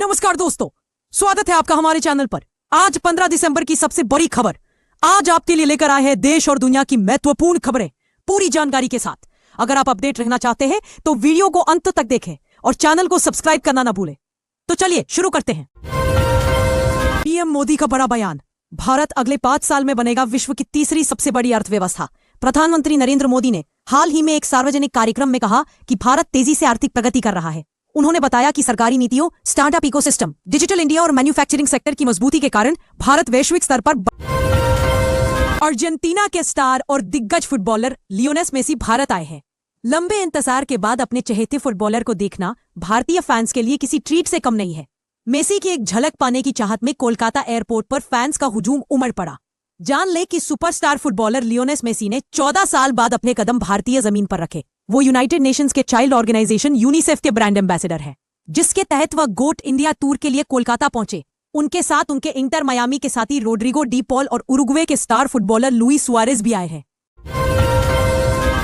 नमस्कार दोस्तों, स्वागत है आपका हमारे चैनल पर। आज 15 दिसंबर की सबसे बड़ी खबर आज आपके लिए लेकर आए हैं देश और दुनिया की महत्वपूर्ण खबरें पूरी जानकारी के साथ। अगर आप अपडेट रहना चाहते हैं तो वीडियो को अंत तक देखें और चैनल को सब्सक्राइब करना ना भूलें। तो चलिए शुरू करते हैं। पीएम मोदी का बड़ा बयान, भारत अगले 5 साल में बनेगा विश्व की तीसरी सबसे बड़ी अर्थव्यवस्था। प्रधानमंत्री नरेंद्र मोदी ने हाल ही में एक सार्वजनिक कार्यक्रम में कहा कि भारत तेजी से आर्थिक प्रगति कर रहा है। उन्होंने बताया कि सरकारी नीतियों, स्टार्टअप इकोसिस्टम, डिजिटल इंडिया और मैन्युफैक्चरिंग सेक्टर की मजबूती के कारण भारत वैश्विक स्तर पर अर्जेंटीना के स्टार और दिग्गज फुटबॉलर लियोनेल मेसी भारत आए हैं। लंबे इंतजार के बाद अपने चहेते फुटबॉलर को देखना भारतीय फैंस के लिए किसी ट्रीट से कम नहीं है। मेसी की एक झलक पाने की चाहत में कोलकाता एयरपोर्ट पर फैंस का हुजूम उमड़ पड़ा। जान ले कि सुपरस्टार फुटबॉलर लियोनेल मेसी ने 14 साल बाद अपने कदम भारतीय जमीन पर रखे। वो यूनाइटेड नेशंस के चाइल्ड ऑर्गेनाइजेशन यूनिसेफ के ब्रांड एम्बेसडर हैं, जिसके तहत वह गोट इंडिया टूर के लिए कोलकाता पहुंचे। उनके साथ उनके इंटर मायामी के साथी रोड्रिगो डी पॉल और उरुग्वे के स्टार फुटबॉलर लुइस सुआरेज भी आए हैं।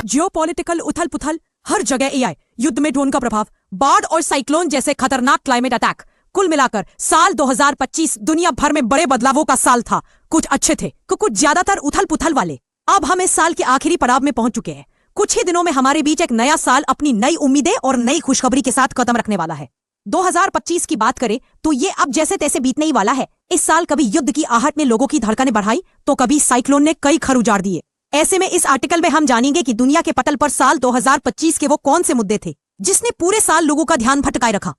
जियोपॉलिटिकल उथल-पुथल, हर जगह एआई, युद्ध में ड्रोन का प्रभाव, बाढ़ और साइक्लोन जैसे खतरनाक क्लाइमेट अटैक, कुल मिलाकर साल 2025 दुनिया भर में बड़े बदलावों का साल था। कुछ अच्छे थे, कुछ ज्यादातर उथल-पुथल वाले। अब हम इस साल के आखिरी पड़ाव में पहुंच चुके हैं। कुछ ही दिनों में हमारे बीच एक नया साल अपनी नई उम्मीदें और नई खुशखबरी के साथ कदम रखने वाला है। 2025 की बात करें तो ये अब जैसे तैसे बीतने ही वाला है। इस साल कभी युद्ध की आहट ने लोगों की धड़कनें बढ़ाई तो कभी साइक्लोन ने कई घर उजाड़ दिए। ऐसे में इस आर्टिकल में हम जानेंगे कि दुनिया के पटल पर साल 2025 के वो कौन से मुद्दे थे जिसने पूरे साल लोगों का ध्यान भटकाए रखा।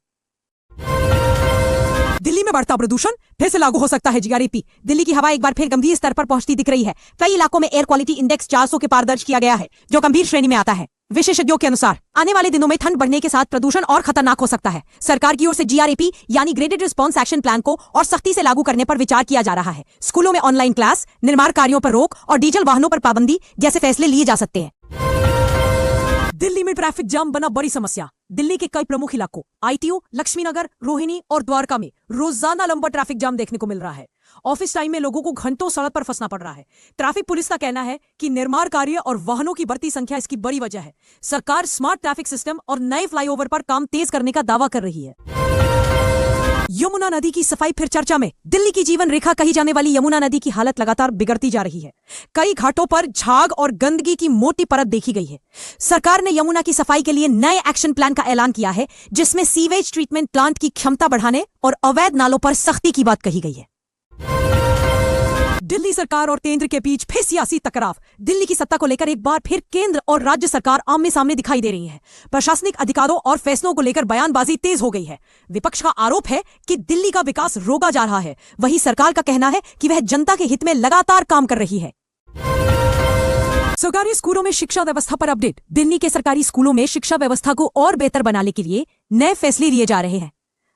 दिल्ली में बढ़ता प्रदूषण, फिर से लागू हो सकता है जीआरपी। दिल्ली की हवा एक बार फिर गंभीर स्तर पर पहुंचती दिख रही है। कई इलाकों में एयर क्वालिटी इंडेक्स 400 के पार दर्ज किया गया है, जो गंभीर श्रेणी में आता है। विशेषज्ञों के अनुसार आने वाले दिनों में ठंड बढ़ने के साथ प्रदूषण और खतरनाक हो सकता है। सरकार की ओर से जीआरपी यानी ग्रेडेड रिस्पॉन्स एक्शन प्लान को और सख्ती से लागू करने पर विचार किया जा रहा है। स्कूलों में ऑनलाइन क्लास, निर्माण कार्यों पर रोक और डीजल वाहनों पर पाबंदी जैसे फैसले लिए जा सकते हैं। दिल्ली में ट्रैफिक जाम बना बड़ी समस्या। दिल्ली के कई प्रमुख इलाकों आईटीओ, लक्ष्मीनगर, रोहिणी और द्वारका में रोजाना लंबा ट्रैफिक जाम देखने को मिल रहा है। ऑफिस टाइम में लोगों को घंटों सड़क पर फंसना पड़ रहा है। ट्रैफिक पुलिस का कहना है कि निर्माण कार्य और वाहनों की बढ़ती संख्या इसकी बड़ी वजह है। सरकार स्मार्ट ट्रैफिक सिस्टम और नए फ्लाईओवर पर काम तेज करने का दावा कर रही है। यमुना नदी की सफाई फिर चर्चा में। दिल्ली की जीवन रेखा कही जाने वाली यमुना नदी की हालत लगातार बिगड़ती जा रही है। कई घाटों पर झाग और गंदगी की मोटी परत देखी गई है। सरकार ने यमुना की सफाई के लिए नए एक्शन प्लान का ऐलान किया है, जिसमें सीवेज ट्रीटमेंट प्लांट की क्षमता बढ़ाने और अवैध नालों पर सख्ती की बात कही गई है। दिल्ली सरकार और केंद्र के बीच फिर सियासी टकराव। दिल्ली की सत्ता को लेकर एक बार फिर केंद्र और राज्य सरकार आमने सामने दिखाई दे रही है। प्रशासनिक अधिकारों और फैसलों को लेकर बयानबाजी तेज हो गई है। विपक्ष का आरोप है कि दिल्ली का विकास रोका जा रहा है। वहीं सरकार का कहना है कि वह जनता के हित में लगातार काम कर रही है। सरकारी स्कूलों में शिक्षा व्यवस्था पर अपडेट। दिल्ली के सरकारी स्कूलों में शिक्षा व्यवस्था को और बेहतर बनाने के लिए नए फैसले लिए जा रहे हैं।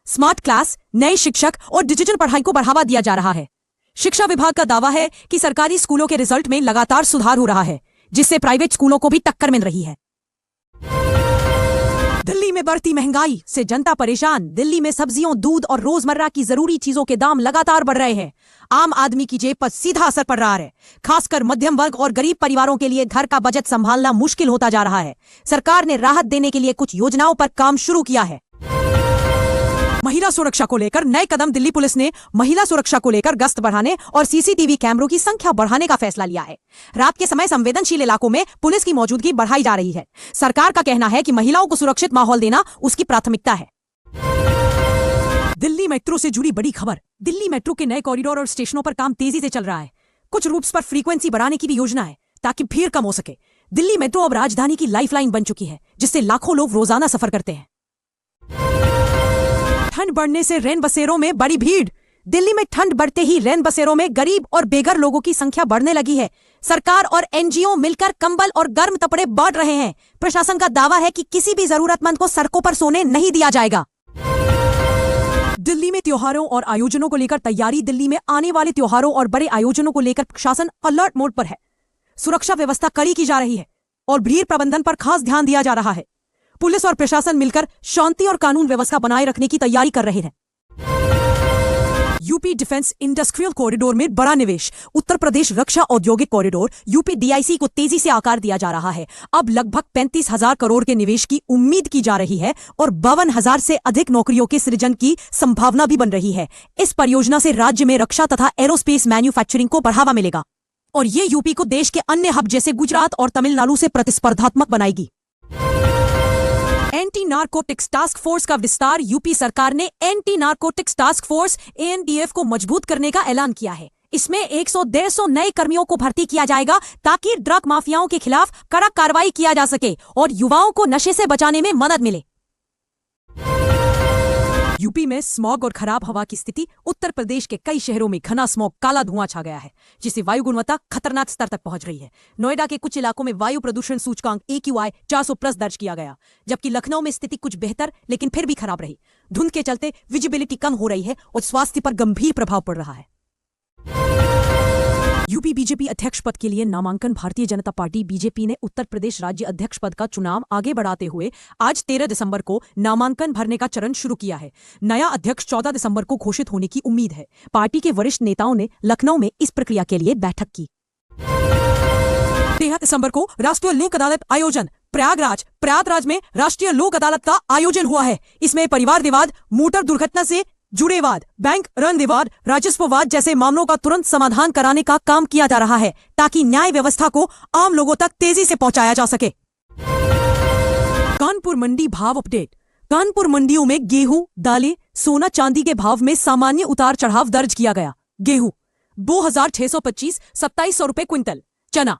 स्मार्ट क्लास, नए शिक्षक और डिजिटल पढ़ाई को बढ़ावा दिया जा रहा है। शिक्षा विभाग का दावा है कि सरकारी स्कूलों के रिजल्ट में लगातार सुधार हो रहा है, जिससे प्राइवेट स्कूलों को भी टक्कर मिल रही है। दिल्ली में बढ़ती महंगाई से जनता परेशान। दिल्ली में सब्जियों, दूध और रोजमर्रा की जरूरी चीजों के दाम लगातार बढ़ रहे हैं। आम आदमी की जेब पर सीधा असर पड़ रहा है। खासकर मध्यम वर्ग और गरीब परिवारों के लिए घर का बजट संभालना मुश्किल होता जा रहा है। सरकार ने राहत देने के लिए कुछ योजनाओं पर काम शुरू किया है। महिला सुरक्षा को लेकर नए कदम। दिल्ली पुलिस ने महिला सुरक्षा को लेकर गश्त बढ़ाने और सीसीटीवी कैमरों की संख्या बढ़ाने का फैसला लिया है। रात के समय संवेदनशील इलाकों में पुलिस की मौजूदगी बढ़ाई जा रही है। सरकार का कहना है कि महिलाओं को सुरक्षित माहौल देना उसकी प्राथमिकता है। दिल्ली मेट्रो से जुड़ी बड़ी खबर। दिल्ली मेट्रो के नए कॉरिडोर और स्टेशनों पर काम तेजी से चल रहा है। कुछ रूट्स पर फ्रीक्वेंसी बढ़ाने की भी योजना है ताकि भीड़ कम हो सके। दिल्ली मेट्रो अब राजधानी की लाइफलाइन बन चुकी है, जिससे लाखों लोग रोजाना सफर करते हैं। ठंड बढ़ने से रैन बसेरों में बड़ी भीड़। दिल्ली में ठंड बढ़ते ही रैन बसेरों में गरीब और बेघर लोगों की संख्या बढ़ने लगी है। सरकार और एनजीओ मिलकर कंबल और गर्म कपड़े बांट रहे हैं। प्रशासन का दावा है कि किसी भी जरूरतमंद को सड़कों पर सोने नहीं दिया जाएगा। दिल्ली में त्योहारों और आयोजनों को लेकर तैयारी। दिल्ली में आने वाले त्योहारों और बड़े आयोजनों को लेकर प्रशासन अलर्ट मोड पर है। सुरक्षा व्यवस्था कड़ी की जा रही है और भीड़ प्रबंधन पर खास ध्यान दिया जा रहा है। पुलिस और प्रशासन मिलकर शांति और कानून व्यवस्था बनाए रखने की तैयारी कर रहे हैं। यूपी डिफेंस इंडस्ट्रियल कॉरिडोर में बड़ा निवेश। उत्तर प्रदेश रक्षा औद्योगिक कॉरिडोर यूपी डीआईसी को तेजी से आकार दिया जा रहा है। अब लगभग 35,000 करोड़ के निवेश की उम्मीद की जा रही है और 52,000 से अधिक नौकरियों के सृजन की संभावना भी बन रही है। इस परियोजना से राज्य में रक्षा तथा एरोस्पेस मैन्युफैक्चरिंग को बढ़ावा मिलेगा और ये यूपी को देश के अन्य हब जैसे गुजरात और तमिलनाडु से प्रतिस्पर्धात्मक बनाएगी। एंटी नारकोटिक्स टास्क फोर्स का विस्तार। यूपी सरकार ने एंटी नारकोटिक्स टास्क फोर्स एएनडीएफ को मजबूत करने का ऐलान किया है। इसमें 100-150 नए कर्मियों को भर्ती किया जाएगा ताकि ड्रग माफियाओं के खिलाफ कड़क कार्रवाई किया जा सके और युवाओं को नशे से बचाने में मदद मिले। यूपी में स्मॉग और खराब हवा की स्थिति। उत्तर प्रदेश के कई शहरों में घना स्मॉग काला धुआं छा गया है, जिससे वायु गुणवत्ता खतरनाक स्तर तक पहुंच रही है। नोएडा के कुछ इलाकों में वायु प्रदूषण सूचकांक AQI 400+ दर्ज किया गया, जबकि लखनऊ में स्थिति कुछ बेहतर लेकिन फिर भी खराब रही। धुंध के चलते विजिबिलिटी कम हो रही है और स्वास्थ्य पर गंभीर प्रभाव पड़ रहा है। यूपी बीजेपी अध्यक्ष पद के लिए नामांकन। भारतीय जनता पार्टी बीजेपी ने उत्तर प्रदेश राज्य अध्यक्ष पद का चुनाव आगे बढ़ाते हुए आज 13 दिसंबर को नामांकन भरने का चरण शुरू किया है। नया अध्यक्ष 14 दिसंबर को घोषित होने की उम्मीद है। पार्टी के वरिष्ठ नेताओं ने लखनऊ में इस प्रक्रिया के लिए बैठक की। 13 दिसंबर को राष्ट्रीय लोक अदालत आयोजन। प्रयागराज में राष्ट्रीय लोक अदालत का आयोजन हुआ है। इसमें परिवार विवाद, मोटर दुर्घटना से जुड़े वाद, बैंक ऋण विवाद, राजस्व वाद जैसे मामलों का तुरंत समाधान कराने का काम किया जा रहा है ताकि न्याय व्यवस्था को आम लोगों तक तेजी से पहुंचाया जा सके। कानपुर मंडी भाव अपडेट। कानपुर मंडियों में गेहूं, दालें, सोना, चांदी के भाव में सामान्य उतार चढ़ाव दर्ज किया गया। गेहूं 2,625 2700 रुपए क्विंटल, चना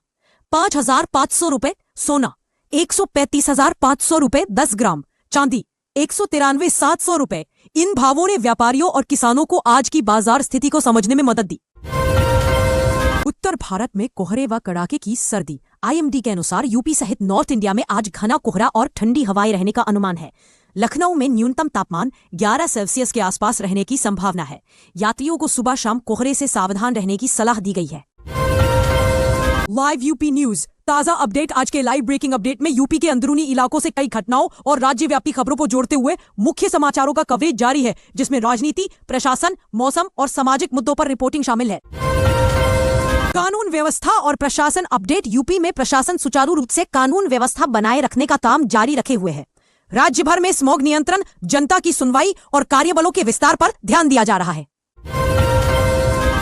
5,500 रुपए, सोना 135,500 रुपए 10 ग्राम, चांदी 193,700 रुपए। इन भावों ने व्यापारियों और किसानों को आज की बाजार स्थिति को समझने में मदद दी। उत्तर भारत में कोहरे व कड़ाके की सर्दी। IMD के अनुसार यूपी सहित नॉर्थ इंडिया में आज घना कोहरा और ठंडी हवाएं रहने का अनुमान है। लखनऊ में न्यूनतम तापमान 11 सेल्सियस के आसपास रहने की संभावना है। यात्रियों को सुबह शाम कोहरे से सावधान रहने की सलाह दी गई है। लाइव यूपी न्यूज ताजा अपडेट। आज के लाइव ब्रेकिंग अपडेट में यूपी के अंदरूनी इलाकों से कई घटनाओं और राज्यव्यापी खबरों को जोड़ते हुए मुख्य समाचारों का कवरेज जारी है, जिसमें राजनीति, प्रशासन, मौसम और सामाजिक मुद्दों पर रिपोर्टिंग शामिल है। कानून व्यवस्था और प्रशासन अपडेट। यूपी में प्रशासन सुचारू रूप से कानून व्यवस्था बनाए रखने का काम जारी रखे हुए है। राज्य भर में स्मॉग नियंत्रण, जनता की सुनवाई और कार्यबलों के विस्तार पर ध्यान दिया जा रहा है।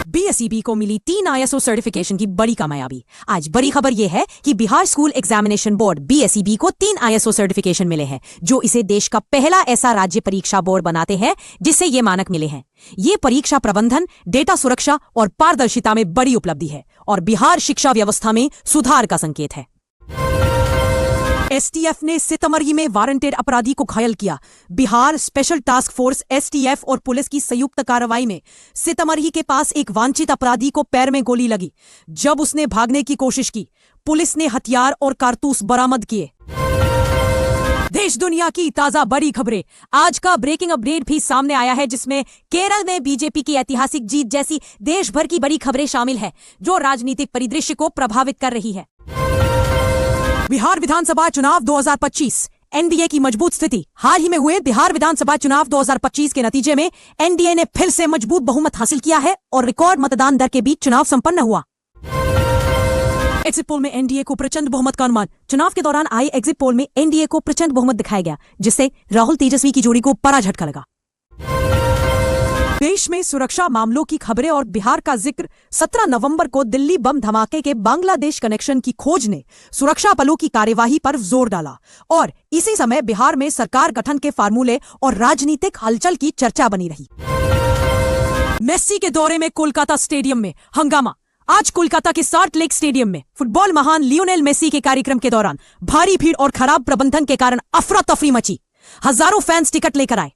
BSEB को मिली 3 ISO सर्टिफिकेशन की बड़ी कामयाबी। आज बड़ी खबर यह है कि Bihar school examination board BSEB को 3 ISO सर्टिफिकेशन मिले हैं, जो इसे देश का पहला ऐसा राज्य परीक्षा बोर्ड बनाते हैं जिससे ये मानक मिले हैं। ये परीक्षा प्रबंधन, डेटा सुरक्षा और पारदर्शिता में बड़ी उपलब्धि है और बिहार शिक्षा व्यवस्था में सुधार का संकेत है। STF ने सीतामढ़ी में वारंटेड अपराधी को घायल किया। Bihar special task force STF और पुलिस की संयुक्त कार्रवाई में सीतामढ़ी के पास एक वांछित अपराधी को पैर में गोली लगी। जब उसने भागने की कोशिश की, पुलिस ने हथियार और कारतूस बरामद किए। देश दुनिया की ताजा बड़ी खबरें। आज का ब्रेकिंग अपडेट भी सामने आया है, जिसमें केरल में बीजेपी की ऐतिहासिक जीत जैसी देश भर की बड़ी खबरें शामिल है, जो राजनीतिक परिदृश्य को प्रभावित कर रही है। बिहार विधानसभा चुनाव 2025, एनडीए की मजबूत स्थिति। हाल ही में हुए बिहार विधानसभा चुनाव 2025 के नतीजे में एनडीए ने फिर से मजबूत बहुमत हासिल किया है और रिकॉर्ड मतदान दर के बीच चुनाव संपन्न हुआ। एग्जिट पोल में एनडीए को प्रचंड बहुमत का अनुमान। चुनाव के दौरान आए एग्जिट पोल में एनडीए को प्रचंड बहुमत दिखाया गया, जिससे राहुल तेजस्वी की जोड़ी को बड़ा झटका लगा। देश में सुरक्षा मामलों की खबरें और बिहार का जिक्र। 17 नवंबर को दिल्ली बम धमाके के बांग्लादेश कनेक्शन की खोज ने सुरक्षा बलों की कार्यवाही पर जोर डाला और इसी समय बिहार में सरकार गठन के फार्मूले और राजनीतिक हलचल की चर्चा बनी रही। मेस्सी के दौरे में कोलकाता स्टेडियम में हंगामा। आज कोलकाता के साल्ट लेक स्टेडियम में फुटबॉल महान लियोनेल मेसी के कार्यक्रम के दौरान भारी भीड़ और खराब प्रबंधन के कारण अफरा तफरी मची। हजारों फैंस टिकट लेकर आए,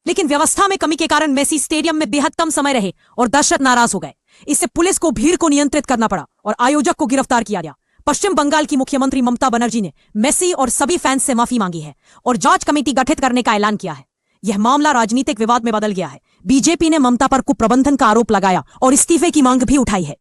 लेकिन व्यवस्था में कमी के कारण मेसी स्टेडियम में बेहद कम समय रहे और दर्शक नाराज हो गए। इससे पुलिस को भीड़ को नियंत्रित करना पड़ा और आयोजक को गिरफ्तार किया गया। पश्चिम बंगाल की मुख्यमंत्री ममता बनर्जी ने मेसी और सभी फैंस से माफी मांगी है और जांच कमेटी गठित करने का ऐलान किया है। यह मामला राजनीतिक विवाद में बदल गया है। बीजेपी ने ममता पर कुप्रबंधन का आरोप लगाया और इस्तीफे की मांग भी उठाई है।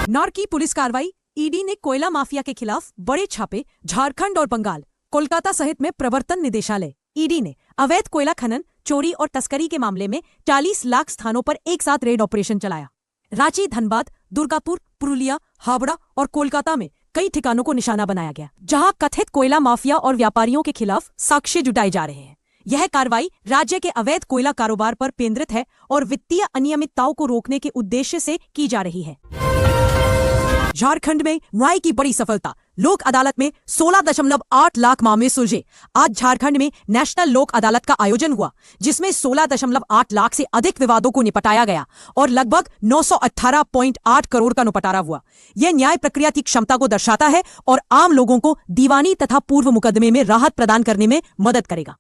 नारकी पुलिस कार्रवाई। ईडी ने कोयला माफिया के खिलाफ बड़े छापे। झारखंड और बंगाल, कोलकाता सहित में प्रवर्तन निदेशालय ईडी ने अवैध कोयला खनन, चोरी और तस्करी के मामले में 40 लाख स्थानों पर एक साथ रेड ऑपरेशन चलाया। रांची, धनबाद, दुर्गापुर, पुरुलिया, हावड़ा और कोलकाता में कई ठिकानों को निशाना बनाया गया, जहां कथित कोयला माफिया और व्यापारियों के खिलाफ साक्ष्य जुटाए जा रहे हैं। यह कार्रवाई राज्य के अवैध कोयला कारोबार पर केंद्रित है और वित्तीय अनियमितताओं को रोकने के उद्देश्य से की जा रही है। झारखंड में न्याय की बड़ी सफलता, लोक अदालत में 16.8 लाख मामले सुलझे। आज झारखंड में नेशनल लोक अदालत का आयोजन हुआ, जिसमें 16.8 लाख से अधिक विवादों को निपटाया गया और लगभग 918.8 करोड़ का निपटारा हुआ। यह न्याय प्रक्रिया की क्षमता को दर्शाता है और आम लोगों को दीवानी तथा पूर्व मुकदमे में राहत प्रदान करने में मदद करेगा।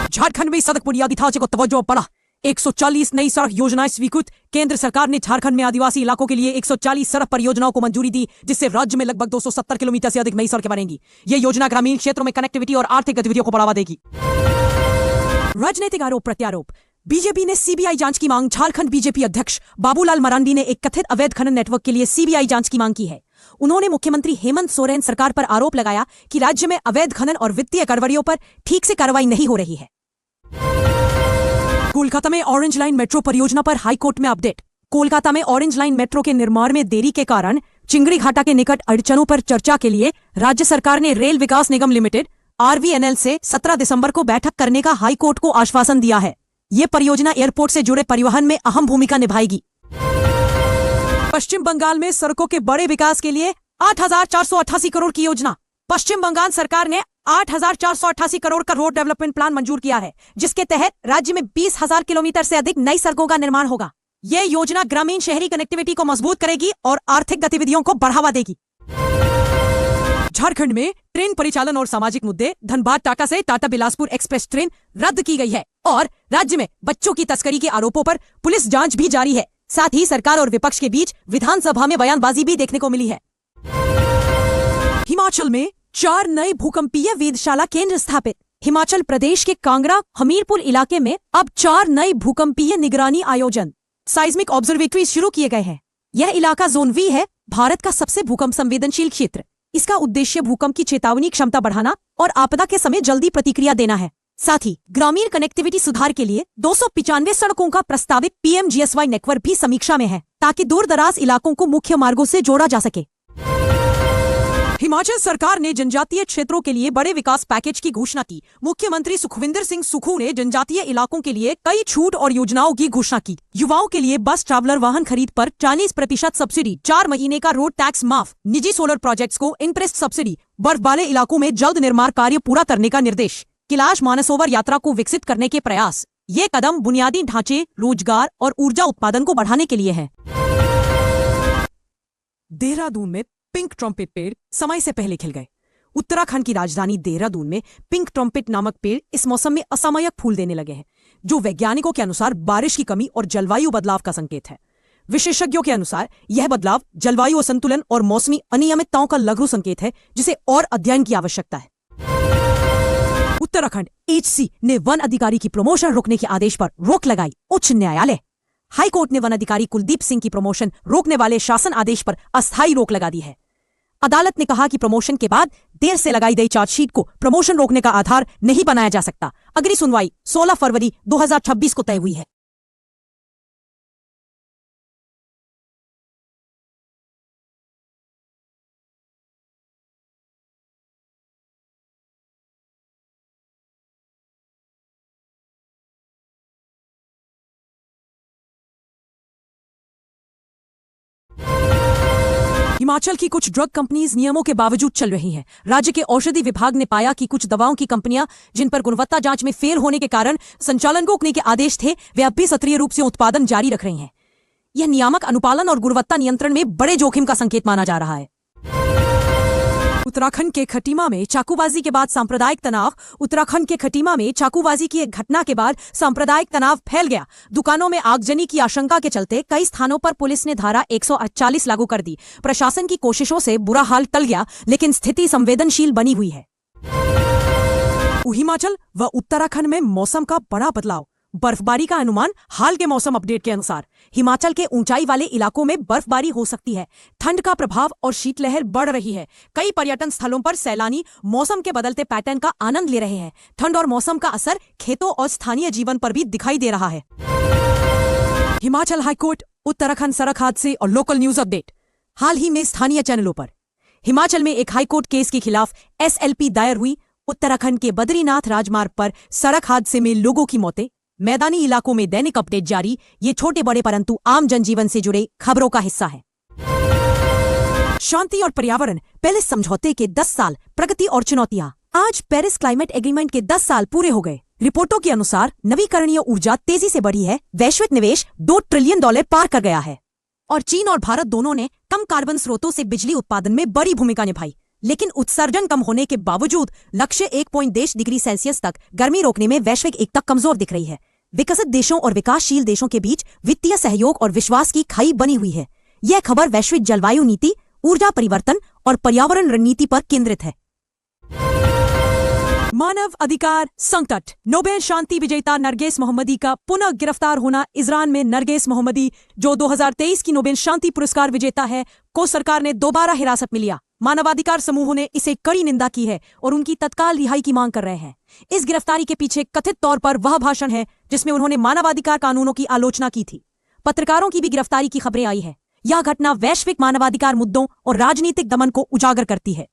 झारखंड में सड़क बुनियादी ढांचे को तवज्जो बढ़ा, 140 नई सड़क योजनाएं स्वीकृत। केंद्र सरकार ने झारखंड में आदिवासी इलाकों के लिए 140 सड़क परियोजनाओं को मंजूरी दी, जिससे राज्य में लगभग 270 किलोमीटर से अधिक नई सड़कें बनेंगी। ये योजना ग्रामीण क्षेत्रों में कनेक्टिविटी और आर्थिक गतिविधियों को बढ़ावा देगी। राजनीतिक आरोप प्रत्यारोप, बीजेपी ने सीबीआई जांच की मांग। झारखंड बीजेपी अध्यक्ष बाबूलाल मरांडी ने एक कथित अवैध खनन नेटवर्क के लिए सीबीआई जांच की मांग की है। उन्होंने मुख्यमंत्री हेमंत सोरेन सरकार पर आरोप लगाया कि राज्य में अवैध खनन और वित्तीय गड़बड़ियों पर ठीक से कार्रवाई नहीं हो रही है। कोलकाता में ऑरेंज लाइन मेट्रो परियोजना पर हाईकोर्ट में अपडेट। कोलकाता में ऑरेंज लाइन मेट्रो के निर्माण में देरी के कारण चिंगड़ी घाटा के निकट अड़चनों पर चर्चा के लिए राज्य सरकार ने रेल विकास निगम लिमिटेड (RVNL) से 17 दिसंबर को बैठक करने का हाईकोर्ट को आश्वासन दिया है। ये परियोजना एयरपोर्ट से जुड़े परिवहन में अहम भूमिका निभाएगी। पश्चिम बंगाल में सड़कों के बड़े विकास के लिए 8,488 करोड़ की योजना। पश्चिम बंगाल सरकार ने 8,488 करोड़ का रोड डेवलपमेंट प्लान मंजूर किया है, जिसके तहत राज्य में 20,000 किलोमीटर से अधिक नई सड़कों का निर्माण होगा। यह योजना ग्रामीण शहरी कनेक्टिविटी को मजबूत करेगी और आर्थिक गतिविधियों को बढ़ावा देगी। झारखंड में ट्रेन परिचालन और सामाजिक मुद्दे, धनबाद टाटा से टाटा बिलासपुर एक्सप्रेस ट्रेन रद्द की गई है और राज्य में बच्चों की तस्करी के आरोपों पर पुलिस जांच भी जारी है। साथ ही सरकार और विपक्ष के बीच विधानसभा में बयानबाजी भी देखने को मिली है। हिमाचल में 4 नए भूकंपीय वेधशाला केंद्र स्थापित। हिमाचल प्रदेश के कांगड़ा, हमीरपुर इलाके में अब 4 नए भूकंपीय निगरानी आयोजन साइस्मिक ऑब्जर्वेटरी शुरू किए गए हैं। यह इलाका जोन V है, भारत का सबसे भूकंप संवेदनशील क्षेत्र। इसका उद्देश्य भूकंप की चेतावनी क्षमता बढ़ाना और आपदा के समय जल्दी प्रतिक्रिया देना है। साथ ही ग्रामीण कनेक्टिविटी सुधार के लिए 295 सड़कों का प्रस्तावित PMGSY नेटवर्क भी समीक्षा में है, ताकि दूर दराज इलाकों को मुख्य मार्गों से जोड़ा जा सके। हिमाचल सरकार ने जनजातीय क्षेत्रों के लिए बड़े विकास पैकेज की घोषणा की। मुख्यमंत्री सुखविंदर सिंह सुक्खू ने जनजातीय इलाकों के लिए कई छूट और योजनाओं की घोषणा की। युवाओं के लिए बस ट्रैवलर वाहन खरीद पर 40% सब्सिडी, 4 महीने का रोड टैक्स माफ, निजी सोलर प्रोजेक्ट्स को इंटरेस्ट सब्सिडी, बर्फ वाले इलाकों में जल्द निर्माण कार्य पूरा करने का निर्देश, कैलाश मानसरोवर यात्रा को विकसित करने के प्रयास। ये कदम बुनियादी ढांचे, रोजगार और ऊर्जा उत्पादन को बढ़ाने के लिए है। देहरादून में पिंक ट्रम्पेट पेड़ समय से पहले खिल गए। उत्तराखंड की राजधानी देहरादून में पिंक ट्रम्पेट नामक पेड़ इस मौसम में असामयिक फूल देने लगे हैं, जो वैज्ञानिकों के अनुसार बारिश की कमी और जलवायु बदलाव का संकेत है। विशेषज्ञों के अनुसार यह बदलाव जलवायु असंतुलन और मौसमी अनियमितताओं का लघु संकेत है, जिसे और अध्ययन की आवश्यकता है। उत्तराखंड HC ने वन अधिकारी की प्रमोशन रोकने के आदेश पर रोक लगाई। उच्च न्यायालय हाईकोर्ट ने वन अधिकारी कुलदीप सिंह की प्रमोशन रोकने वाले शासन आदेश पर अस्थायी रोक लगा दी है। अदालत ने कहा कि प्रमोशन के बाद देर से लगाई गई चार्जशीट को प्रमोशन रोकने का आधार नहीं बनाया जा सकता। अगली सुनवाई 16 फरवरी 2026 को तय हुई है। हिमाचल की कुछ ड्रग कंपनीज नियमों के बावजूद चल रही हैं। राज्य के औषधि विभाग ने पाया कि कुछ दवाओं की कंपनियां जिन पर गुणवत्ता जांच में फेल होने के कारण संचालन को रोकने के आदेश थे, वे अब भी सक्रिय रूप से उत्पादन जारी रख रही हैं। यह नियामक अनुपालन और गुणवत्ता नियंत्रण में बड़े जोखिम का संकेत माना जा रहा है। उत्तराखंड के खटीमा में चाकूबाजी के बाद सांप्रदायिक तनाव। उत्तराखंड के खटीमा में चाकूबाजी की एक घटना के बाद सांप्रदायिक तनाव फैल गया। दुकानों में आगजनी की आशंका के चलते कई स्थानों पर पुलिस ने धारा 148 लागू कर दी। प्रशासन की कोशिशों से बुरा हाल टल गया, लेकिन स्थिति संवेदनशील बनी हुई है। हिमाचल व उत्तराखंड में मौसम का बड़ा बदलाव। बर्फबारी का अनुमान। हाल के मौसम अपडेट के अनुसार हिमाचल के ऊंचाई वाले इलाकों में बर्फबारी हो सकती है। ठंड का प्रभाव और शीतलहर बढ़ रही है। कई पर्यटन स्थलों पर सैलानी मौसम के बदलते पैटर्न का आनंद ले रहे हैं। ठंड और मौसम का असर खेतों और स्थानीय जीवन पर भी दिखाई दे रहा है। हिमाचल हाईकोर्ट, उत्तराखंड सड़क हादसे और लोकल न्यूज अपडेट। हाल ही में स्थानीय चैनलों पर हिमाचल में एक हाईकोर्ट केस के खिलाफ SLP दायर हुई। उत्तराखंड के बद्रीनाथ राजमार्ग पर सड़क हादसे में लोगों की मौतें। मैदानी इलाकों में दैनिक अपडेट जारी। ये छोटे बड़े परंतु आम जनजीवन से जुड़े खबरों का हिस्सा है। शांति और पर्यावरण, पेरिस समझौते के 10 साल, प्रगति और चुनौतियां। आज पेरिस क्लाइमेट एग्रीमेंट के 10 साल पूरे हो गए। रिपोर्टों के अनुसार नवीकरणीय ऊर्जा तेजी से बढ़ी है। वैश्विक निवेश $2 ट्रिलियन पार कर गया है और चीन और भारत दोनों ने कम कार्बन स्रोतों से बिजली उत्पादन में बड़ी भूमिका निभाई। लेकिन उत्सर्जन कम होने के बावजूद लक्ष्य 1 डिग्री सेल्सियस तक गर्मी रोकने में वैश्विक एकता कमजोर दिख रही है। विकसित देशों और विकासशील देशों के बीच वित्तीय सहयोग और विश्वास की खाई बनी हुई है। यह खबर वैश्विक जलवायु नीति, ऊर्जा परिवर्तन और पर्यावरण रणनीति पर केंद्रित है। मानव अधिकार संकट, नोबेल शांति विजेता नरगिस मोहम्मदी का पुनः गिरफ्तार होना। ईरान में नरगिस मोहम्मदी, जो 2023 की नोबेल शांति पुरस्कार विजेता है, को सरकार ने दोबारा हिरासत में लिया। मानवाधिकार समूहों ने इसे कड़ी निंदा की है और उनकी तत्काल रिहाई की मांग कर रहे हैं। इस गिरफ्तारी के पीछे कथित तौर पर वह भाषण है जिसमें उन्होंने मानवाधिकार कानूनों की आलोचना की थी। पत्रकारों की भी गिरफ्तारी की खबरें आई है। यह घटना वैश्विक मानवाधिकार मुद्दों और राजनीतिक दमन को उजागर करती है।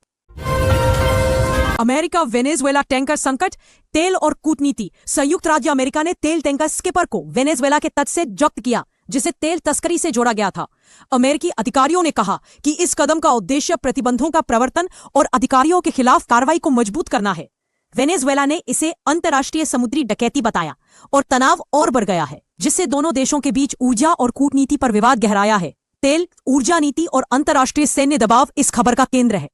अमेरिका वेनेजुएला टैंकर संकट, तेल और कूटनीति। संयुक्त राज्य अमेरिका ने तेल टैंकर स्किपर को वेनेजुएला के तट से जब्त किया, जिसे तेल तस्करी से जोड़ा गया था। अमेरिकी अधिकारियों ने कहा कि इस कदम का उद्देश्य प्रतिबंधों का प्रवर्तन और अधिकारियों के खिलाफ कार्रवाई को मजबूत करना है। वेनेजुएला ने इसे अंतर्राष्ट्रीय समुद्री डकैती बताया और तनाव और बढ़ गया है, जिससे दोनों देशों के बीच ऊर्जा और कूटनीति पर विवाद गहराया है। तेल, ऊर्जा नीति और अंतर्राष्ट्रीय सैन्य दबाव इस खबर का केंद्र है।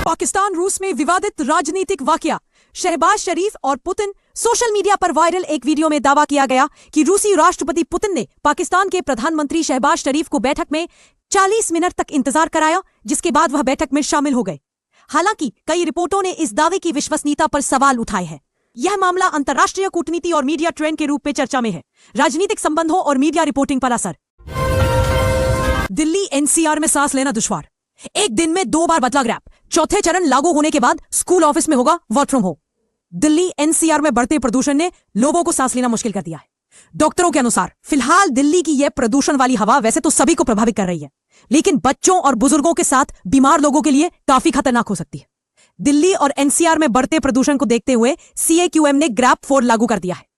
पाकिस्तान रूस में विवादित राजनीतिक वाकया। शहबाज शरीफ और पुतिन। सोशल मीडिया पर वायरल एक वीडियो में दावा किया गया कि रूसी राष्ट्रपति पुतिन ने पाकिस्तान के प्रधानमंत्री शहबाज शरीफ को बैठक में 40 मिनट तक इंतजार कराया, जिसके बाद वह बैठक में शामिल हो गए। हालांकि कई रिपोर्टों ने इस दावे की विश्वसनीयता पर सवाल उठाए हैं। यह मामला अंतर्राष्ट्रीय कूटनीति और मीडिया ट्रेंड के रूप में चर्चा में है। राजनीतिक संबंधों और मीडिया रिपोर्टिंग पर असर। दिल्ली NCR में सांस लेना दुश्वार। एक दिन में 2 बार बदला ग्रैप। चौथे चरण लागू होने के बाद स्कूल ऑफिस में होगा work from home. Delhi NCR में बढ़ते प्रदूषण ने लोगों को सांस लेना मुश्किल कर दिया है। डॉक्टरों के अनुसार फिलहाल दिल्ली की यह प्रदूषण वाली हवा वैसे तो सभी को प्रभावित कर रही है, लेकिन बच्चों और बुजुर्गों के साथ बीमार लोगों के लिए काफी खतरनाक हो सकती है। दिल्ली और NCR में बढ़ते प्रदूषण को देखते हुए CAQM ने ग्रैप 4 लागू कर दिया है।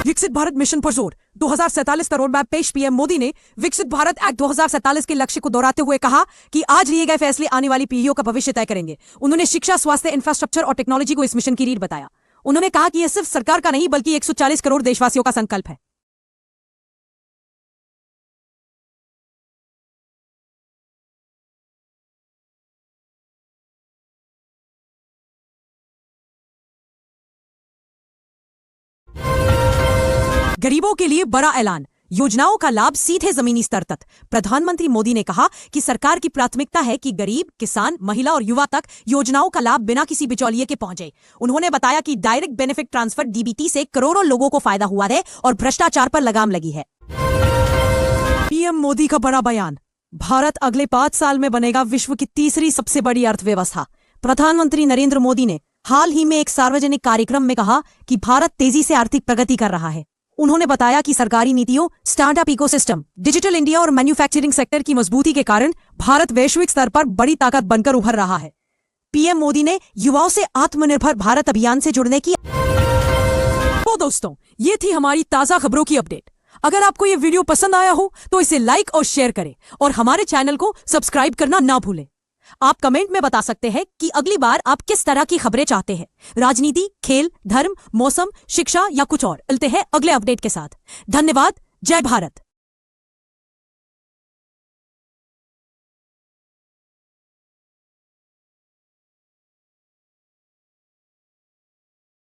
विकसित भारत मिशन पर जोर। 2047 का रोड मैप पेश PM मोदी ने विकसित भारत एक्ट 2047 के लक्ष्य को दोहराते हुए कहा कि आज लिए गए फैसले आने वाली पीढ़ियों का भविष्य तय करेंगे। उन्होंने शिक्षा, स्वास्थ्य, इंफ्रास्ट्रक्चर और टेक्नोलॉजी को इस मिशन की रीढ़ बताया। उन्होंने कहा कि यह सिर्फ सरकार का नहीं बल्कि 140 करोड़ देशवासियों का संकल्प है। गरीबों के लिए बड़ा ऐलान। योजनाओं का लाभ सीधे जमीनी स्तर तक। प्रधानमंत्री मोदी ने कहा कि सरकार की प्राथमिकता है कि गरीब, किसान, महिला और युवा तक योजनाओं का लाभ बिना किसी बिचौलिए के पहुंचे। उन्होंने बताया कि डायरेक्ट बेनिफिट ट्रांसफर DBT से करोड़ों लोगों को फायदा हुआ है और भ्रष्टाचार पर लगाम लगी है। PM मोदी का बड़ा बयान। भारत अगले 5 साल में बनेगा विश्व की तीसरी सबसे बड़ी अर्थव्यवस्था। प्रधानमंत्री नरेंद्र मोदी ने हाल ही में एक सार्वजनिक कार्यक्रम में कहा कि भारत तेजी से आर्थिक प्रगति कर रहा है। उन्होंने बताया कि सरकारी नीतियों, स्टार्टअप इकोसिस्टम, डिजिटल इंडिया और मैन्युफैक्चरिंग सेक्टर की मजबूती के कारण भारत वैश्विक स्तर पर बड़ी ताकत बनकर उभर रहा है। PM मोदी ने युवाओं से आत्मनिर्भर भारत अभियान से जुड़ने की। तो दोस्तों, ये थी हमारी ताजा खबरों की अपडेट। अगर आपको ये वीडियो पसंद आया हो तो इसे लाइक और शेयर करें और हमारे चैनल को सब्सक्राइब करना ना भूलें। आप कमेंट में बता सकते हैं कि अगली बार आप किस तरह की खबरें चाहते हैं। राजनीति, खेल, धर्म, मौसम, शिक्षा या कुछ और। मिलते हैं अगले अपडेट के साथ। धन्यवाद। जय भारत।